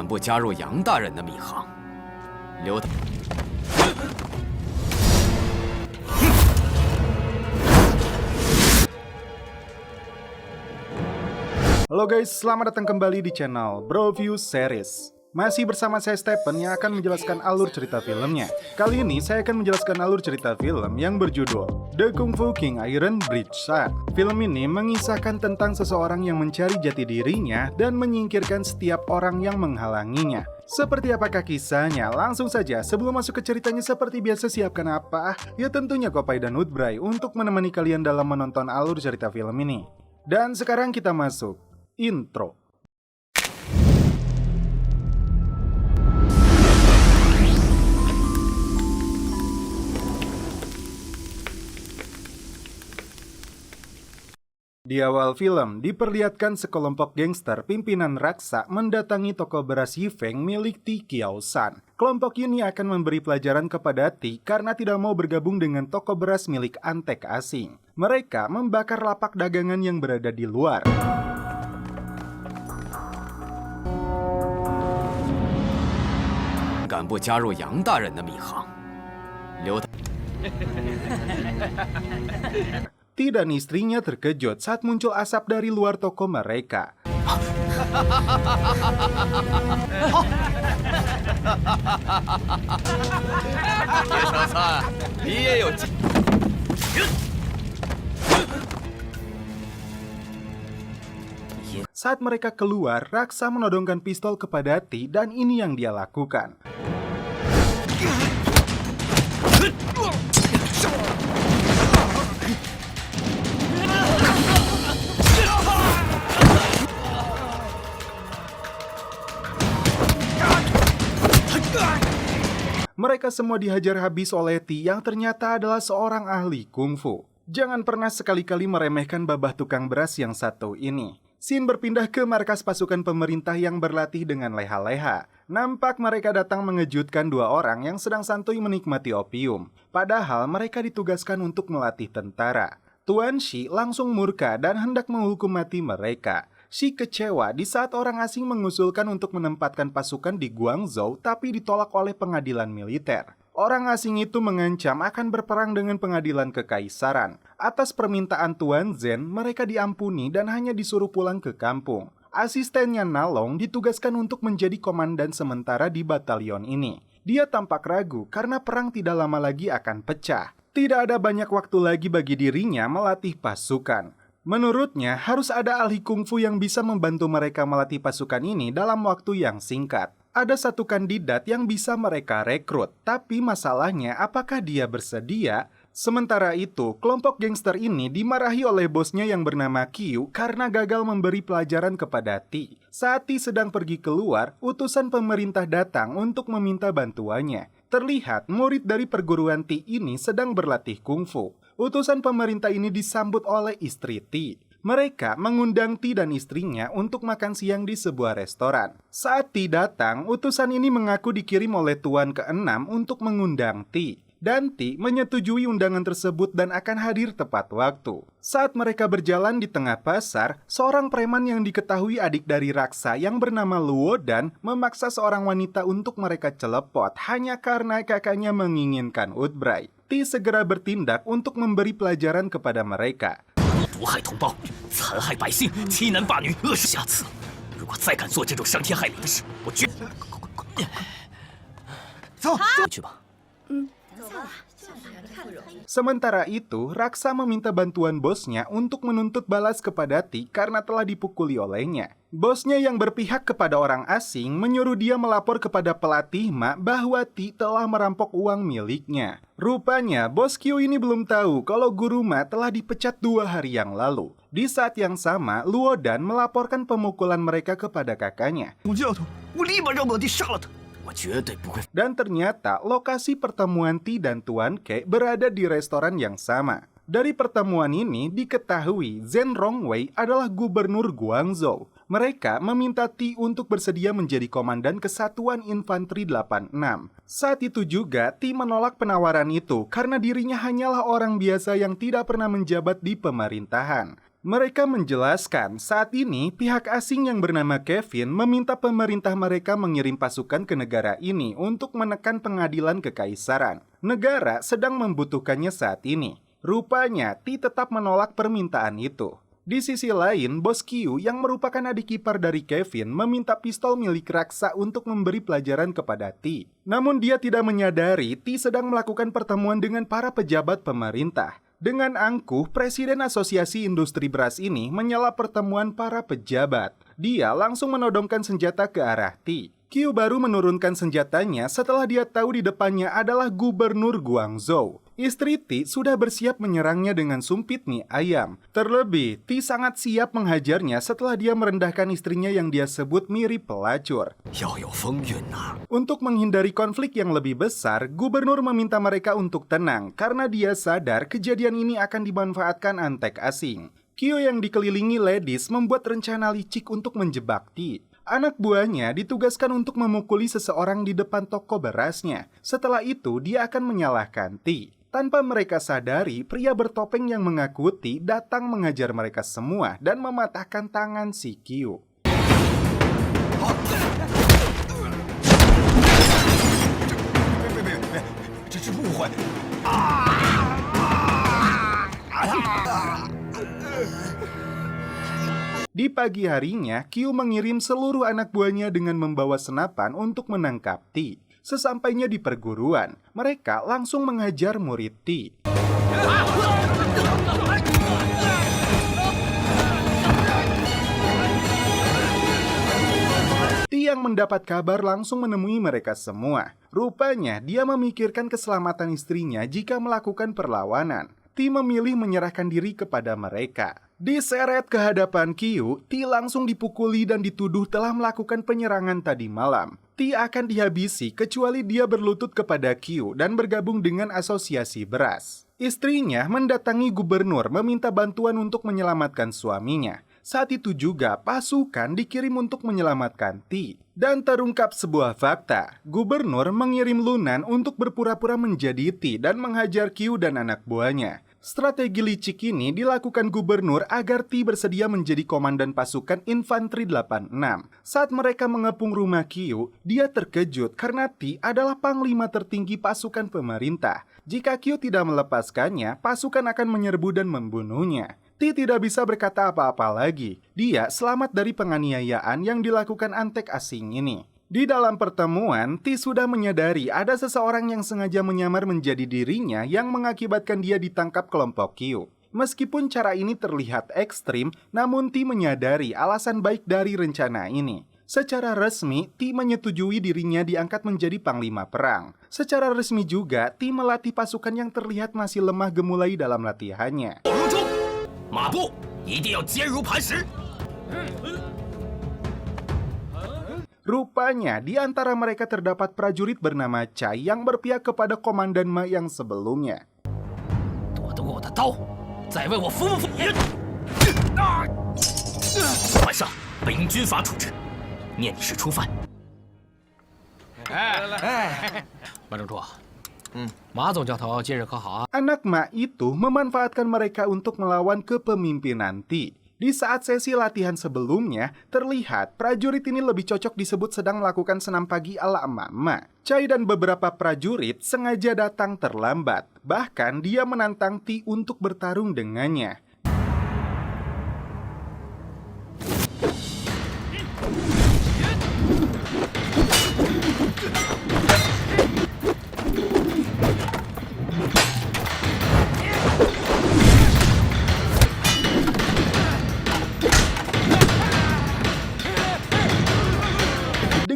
敢不加入杨大人的密航，留他。 Halo guys, selamat datang kembali di channel Broview Series. Masih bersama saya Stephen yang akan menjelaskan alur cerita filmnya. Kali ini saya akan menjelaskan alur cerita film yang berjudul The Kung Fu King Iron Bridge Son. Film ini mengisahkan tentang seseorang yang mencari jati dirinya dan menyingkirkan setiap orang yang menghalanginya. Seperti apakah kisahnya? Langsung saja, sebelum masuk ke ceritanya seperti biasa siapkan apa? Ya tentunya Kopai dan Woodbray untuk menemani kalian dalam menonton alur cerita film ini. Dan sekarang kita masuk intro. Di awal film, diperlihatkan sekelompok gangster pimpinan raksa mendatangi toko beras Yifeng milik Ti Kiao-san. Kelompok ini akan memberi pelajaran kepada Ti karena tidak mau bergabung dengan toko beras milik antek asing. Mereka membakar lapak dagangan yang berada di luar. "敢不加入杨大人的密航，留他。" Ti dan istrinya terkejut saat muncul asap dari luar toko mereka. Saat mereka keluar, Raksa menodongkan pistol kepada Ti dan ini yang dia lakukan. Mereka semua dihajar habis oleh Ti yang ternyata adalah seorang ahli kungfu. Jangan pernah sekali-kali meremehkan babah tukang beras yang satu ini. Scene berpindah ke markas pasukan pemerintah yang berlatih dengan leha-leha. Nampak mereka datang mengejutkan dua orang yang sedang santuy menikmati opium. Padahal mereka ditugaskan untuk melatih tentara. Tuan Shi langsung murka dan hendak menghukum mati mereka. Shi kecewa di saat orang asing mengusulkan untuk menempatkan pasukan di Guangzhou tapi ditolak oleh pengadilan militer. Orang asing itu mengancam akan berperang dengan pengadilan kekaisaran. Atas permintaan Tuan Zhen, mereka diampuni dan hanya disuruh pulang ke kampung. Asistennya Nalong ditugaskan untuk menjadi komandan sementara di batalion ini. Dia tampak ragu karena perang tidak lama lagi akan pecah. Tidak ada banyak waktu lagi bagi dirinya melatih pasukan. Menurutnya, harus ada ahli kungfu yang bisa membantu mereka melatih pasukan ini dalam waktu yang singkat. Ada satu kandidat yang bisa mereka rekrut, tapi masalahnya apakah dia bersedia? Sementara itu, kelompok gangster ini dimarahi oleh bosnya yang bernama Qiu karena gagal memberi pelajaran kepada Ti. Saat Ti sedang pergi keluar, utusan pemerintah datang untuk meminta bantuannya. Terlihat murid dari perguruan Ti ini sedang berlatih kungfu. Utusan pemerintah ini disambut oleh istri Ti. Mereka mengundang Ti dan istrinya untuk makan siang di sebuah restoran. Saat Ti datang, utusan ini mengaku dikirim oleh Tuan ke-6 untuk mengundang Ti. Dan Ti menyetujui undangan tersebut dan akan hadir tepat waktu. Saat mereka berjalan di tengah pasar, seorang preman yang diketahui adik dari Raksa yang bernama Luo Dan memaksa seorang wanita untuk mereka celepot hanya karena kakaknya menginginkan Woodbray. Ti segera bertindak untuk memberi pelajaran kepada mereka. 毒害同胞，残害百姓，欺男霸女，恶事。下次如果再敢做这种伤天害理的事，我绝……走去吧。 Sementara itu, Raksa meminta bantuan bosnya untuk menuntut balas kepada Ti karena telah dipukuli olehnya. Bosnya yang berpihak kepada orang asing menyuruh dia melapor kepada pelatih Ma bahwa Ti telah merampok uang miliknya. Rupanya, bos Qiu ini belum tahu kalau guru Ma telah dipecat 2 hari yang lalu. Di saat yang sama, Luo Dan melaporkan pemukulan mereka kepada kakaknya. Dan ternyata lokasi pertemuan Ti dan Tuan Ke berada di restoran yang sama. Dari pertemuan ini diketahui Zhen Rongwei adalah gubernur Guangzhou. Mereka meminta Ti untuk bersedia menjadi komandan Kesatuan Infanteri 86. Saat itu juga Ti menolak penawaran itu karena dirinya hanyalah orang biasa yang tidak pernah menjabat di pemerintahan. Mereka menjelaskan saat ini pihak asing yang bernama Kevin meminta pemerintah mereka mengirim pasukan ke negara ini untuk menekan pengadilan kekaisaran. Negara sedang membutuhkannya saat ini. Rupanya T tetap menolak permintaan itu. Di sisi lain, bos Q yang merupakan adik ipar dari Kevin meminta pistol milik Raksa untuk memberi pelajaran kepada T. Namun dia tidak menyadari T sedang melakukan pertemuan dengan para pejabat pemerintah. Dengan angkuh, Presiden Asosiasi Industri Beras ini menyela pertemuan para pejabat. Dia langsung menodongkan senjata ke arah T. Q baru menurunkan senjatanya setelah dia tahu di depannya adalah Gubernur Guangzhou. Istri T sudah bersiap menyerangnya dengan sumpit mie ayam. Terlebih, T sangat siap menghajarnya setelah dia merendahkan istrinya yang dia sebut mirip pelacur. Untuk menghindari konflik yang lebih besar, Gubernur meminta mereka untuk tenang karena dia sadar kejadian ini akan dimanfaatkan antek asing. Q yang dikelilingi ladies membuat rencana licik untuk menjebak T. Anak buahnya ditugaskan untuk memukuli seseorang di depan toko berasnya. Setelah itu, dia akan menyalahkan T. Tanpa mereka sadari, pria bertopeng yang mengaku T datang mengajar mereka semua dan mematahkan tangan si Q. Di pagi harinya, Q mengirim seluruh anak buahnya dengan membawa senapan untuk menangkap T. Sesampainya di perguruan, mereka langsung menghajar murid T. T yang mendapat kabar langsung menemui mereka semua. Rupanya dia memikirkan keselamatan istrinya jika melakukan perlawanan. T memilih menyerahkan diri kepada mereka. Diseret ke hadapan Q, T langsung dipukuli dan dituduh telah melakukan penyerangan tadi malam. T akan dihabisi kecuali dia berlutut kepada Q dan bergabung dengan asosiasi beras. Istrinya mendatangi gubernur meminta bantuan untuk menyelamatkan suaminya. Saat itu juga pasukan dikirim untuk menyelamatkan T. Dan terungkap sebuah fakta, gubernur mengirim Lunan untuk berpura-pura menjadi T dan menghajar Q dan anak buahnya. Strategi licik ini dilakukan gubernur agar T bersedia menjadi komandan pasukan infanteri 86. Saat mereka mengepung rumah Q, dia terkejut karena T adalah panglima tertinggi pasukan pemerintah. Jika Q tidak melepaskannya, pasukan akan menyerbu dan membunuhnya. T tidak bisa berkata apa-apa lagi. Dia selamat dari penganiayaan yang dilakukan antek asing ini. Di dalam pertemuan, T sudah menyadari ada seseorang yang sengaja menyamar menjadi dirinya yang mengakibatkan dia ditangkap kelompok Q. Meskipun cara ini terlihat ekstrim, namun T menyadari alasan baik dari rencana ini. Secara resmi, T menyetujui dirinya diangkat menjadi panglima perang. Secara resmi juga, T melatih pasukan yang terlihat masih lemah gemulai dalam latihannya. Rupanya, di antara mereka terdapat prajurit bernama Chai yang berpihak kepada komandan Ma yang sebelumnya. Anak Ma itu memanfaatkan mereka untuk melawan kepemimpinan T. Di saat sesi latihan sebelumnya, terlihat prajurit ini lebih cocok disebut sedang melakukan senam pagi ala emak-emak. Chai dan beberapa prajurit sengaja datang terlambat. Bahkan dia menantang T untuk bertarung dengannya.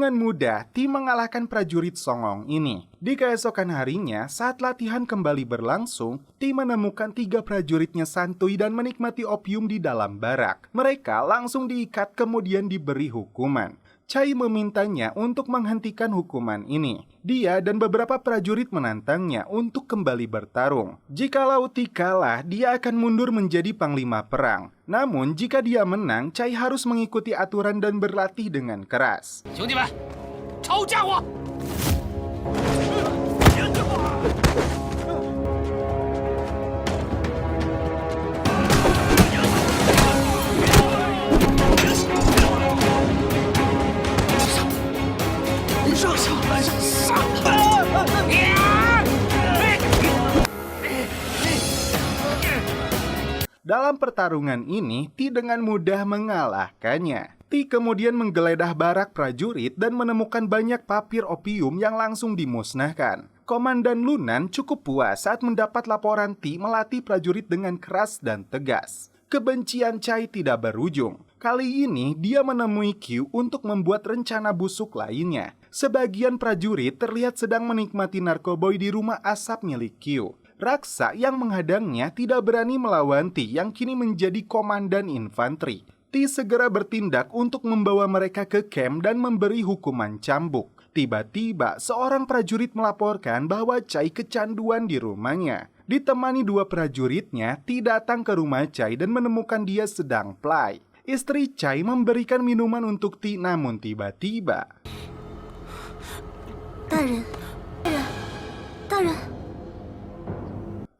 Dengan mudah, T mengalahkan prajurit songong ini. Di keesokan harinya, saat latihan kembali berlangsung, T menemukan 3 prajuritnya santuy dan menikmati opium di dalam barak. Mereka langsung diikat kemudian diberi hukuman. Chai memintanya untuk menghentikan hukuman ini. Dia dan beberapa prajurit menantangnya untuk kembali bertarung. Jikalau T kalah, dia akan mundur menjadi panglima perang. Namun, jika dia menang, Chai harus mengikuti aturan dan berlatih dengan keras. Dalam pertarungan ini, Ti dengan mudah mengalahkannya. Ti kemudian menggeledah barak prajurit dan menemukan banyak papir opium yang langsung dimusnahkan. Komandan Lunan cukup puas saat mendapat laporan Ti melatih prajurit dengan keras dan tegas. Kebencian Chai tidak berujung. Kali ini dia menemui Q untuk membuat rencana busuk lainnya. Sebagian prajurit terlihat sedang menikmati narkoboy di rumah asap milik Q. Raksa yang menghadangnya tidak berani melawan Ti yang kini menjadi komandan infanteri. Ti segera bertindak untuk membawa mereka ke camp dan memberi hukuman cambuk. Tiba-tiba seorang prajurit melaporkan bahwa Chai kecanduan di rumahnya. Ditemani dua prajuritnya, Ti datang ke rumah Chai dan menemukan dia sedang play. Istri Chai memberikan minuman untuk Ti, namun tiba-tiba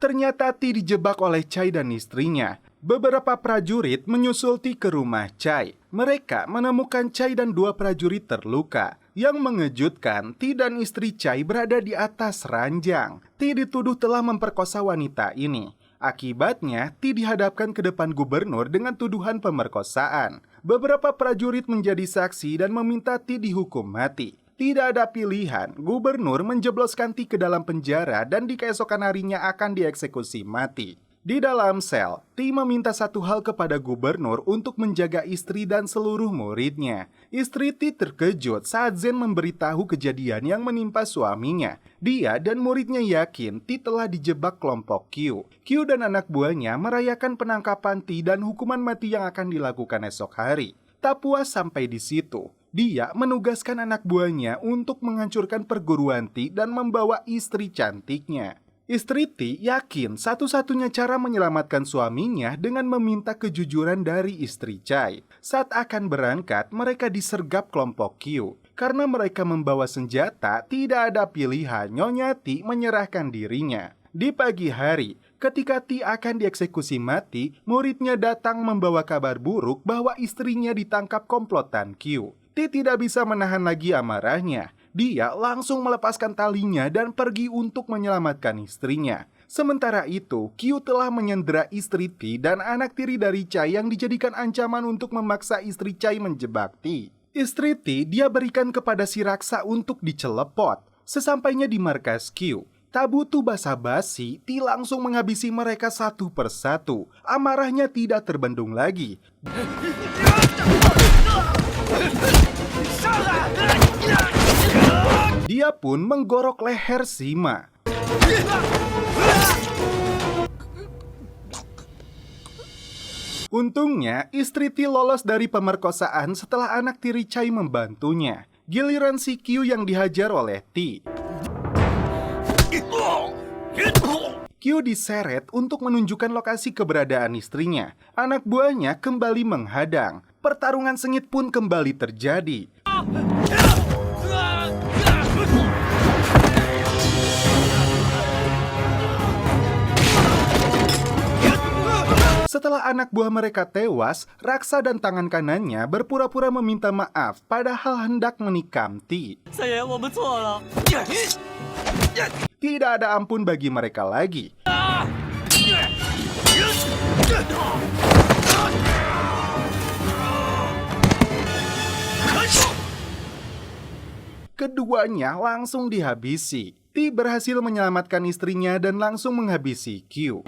ternyata Ti dijebak oleh Chai dan istrinya. Beberapa prajurit menyusul Ti ke rumah Chai. Mereka menemukan Chai dan dua prajurit terluka. Yang mengejutkan, Ti dan istri Chai berada di atas ranjang. Ti dituduh telah memperkosa wanita ini. Akibatnya, Ti dihadapkan ke depan gubernur dengan tuduhan pemerkosaan. Beberapa prajurit menjadi saksi dan meminta Ti dihukum mati. Tidak ada pilihan, gubernur menjebloskan Ti ke dalam penjara dan di keesokan harinya akan dieksekusi mati. Di dalam sel, Ti meminta satu hal kepada gubernur untuk menjaga istri dan seluruh muridnya. Istri Ti terkejut saat Zen memberitahu kejadian yang menimpa suaminya. Dia dan muridnya yakin Ti telah dijebak kelompok Q. Q dan anak buahnya merayakan penangkapan Ti dan hukuman mati yang akan dilakukan esok hari. Tak puas sampai di situ, dia menugaskan anak buahnya untuk menghancurkan perguruan Ti dan membawa istri cantiknya. Istri Ti yakin satu-satunya cara menyelamatkan suaminya dengan meminta kejujuran dari istri Chai. Saat akan berangkat, mereka disergap kelompok Q. Karena mereka membawa senjata, tidak ada pilihan Nyonya Ti menyerahkan dirinya. Di pagi hari, ketika Ti akan dieksekusi mati, muridnya datang membawa kabar buruk bahwa istrinya ditangkap komplotan Q. Ti tidak bisa menahan lagi amarahnya. Dia langsung melepaskan talinya dan pergi untuk menyelamatkan istrinya. Sementara itu, Q telah menyandera istri Ti dan anak tiri dari Chai yang dijadikan ancaman untuk memaksa istri Chai menjebak Ti. Istri Ti dia berikan kepada si raksa untuk dicelepot. Sesampainya di markas Q, tak butuh basa-basi, Ti langsung menghabisi mereka satu persatu. Amarahnya tidak terbendung lagi. Dia pun menggorok leher Sima. Untungnya, istri Ti lolos dari pemerkosaan setelah anak tiri Chai membantunya. Giliran si Q yang dihajar oleh Ti. Q diseret untuk menunjukkan lokasi keberadaan istrinya. Anak buahnya kembali menghadang. Pertarungan sengit pun kembali terjadi. Setelah anak buah mereka tewas, Raksa dan tangan kanannya berpura-pura meminta maaf padahal hendak menikam Ti. Tidak ada ampun bagi mereka lagi. Keduanya langsung dihabisi. Ti berhasil menyelamatkan istrinya dan langsung menghabisi Q.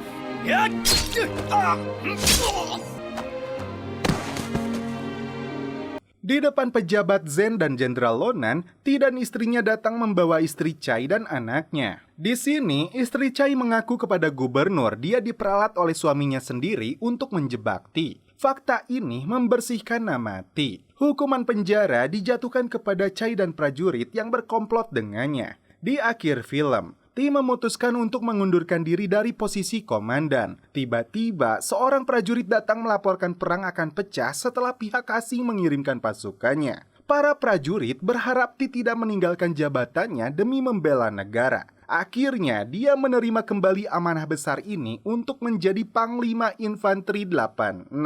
Di depan pejabat Zen dan Jenderal Lonan, Ti dan istrinya datang membawa istri Chai dan anaknya. Di sini, istri Chai mengaku kepada gubernur dia diperalat oleh suaminya sendiri untuk menjebak Ti. Fakta ini membersihkan nama Ti. Hukuman penjara dijatuhkan kepada Chai dan prajurit yang berkomplot dengannya. Di akhir film, Ti memutuskan untuk mengundurkan diri dari posisi komandan. Tiba-tiba, seorang prajurit datang melaporkan perang akan pecah setelah pihak asing mengirimkan pasukannya. Para prajurit berharap Ti tidak meninggalkan jabatannya demi membela negara. Akhirnya, dia menerima kembali amanah besar ini untuk menjadi Panglima Infanteri 86.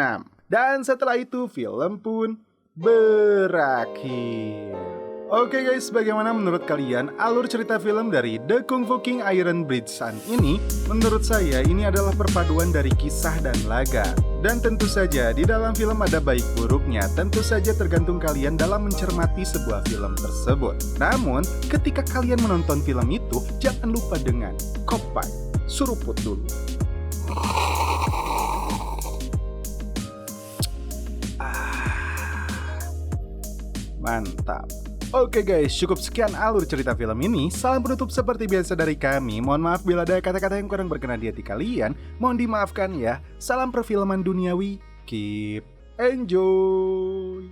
Dan setelah itu, film pun berakhir. Oke guys, bagaimana menurut kalian alur cerita film dari The Kung Fu King Iron Bridge Sun ini? Menurut saya ini adalah perpaduan dari kisah dan laga. Dan tentu saja di dalam film ada baik buruknya, tentu saja tergantung kalian dalam mencermati sebuah film tersebut. Namun, ketika kalian menonton film itu, jangan lupa dengan kopai, suruput dulu. Mantap. Oke guys, cukup sekian alur cerita film ini. Salam penutup seperti biasa dari kami. Mohon maaf bila ada kata-kata yang kurang berkenan di hati kalian. Mohon dimaafkan ya. Salam perfilman duniawi. Keep enjoy.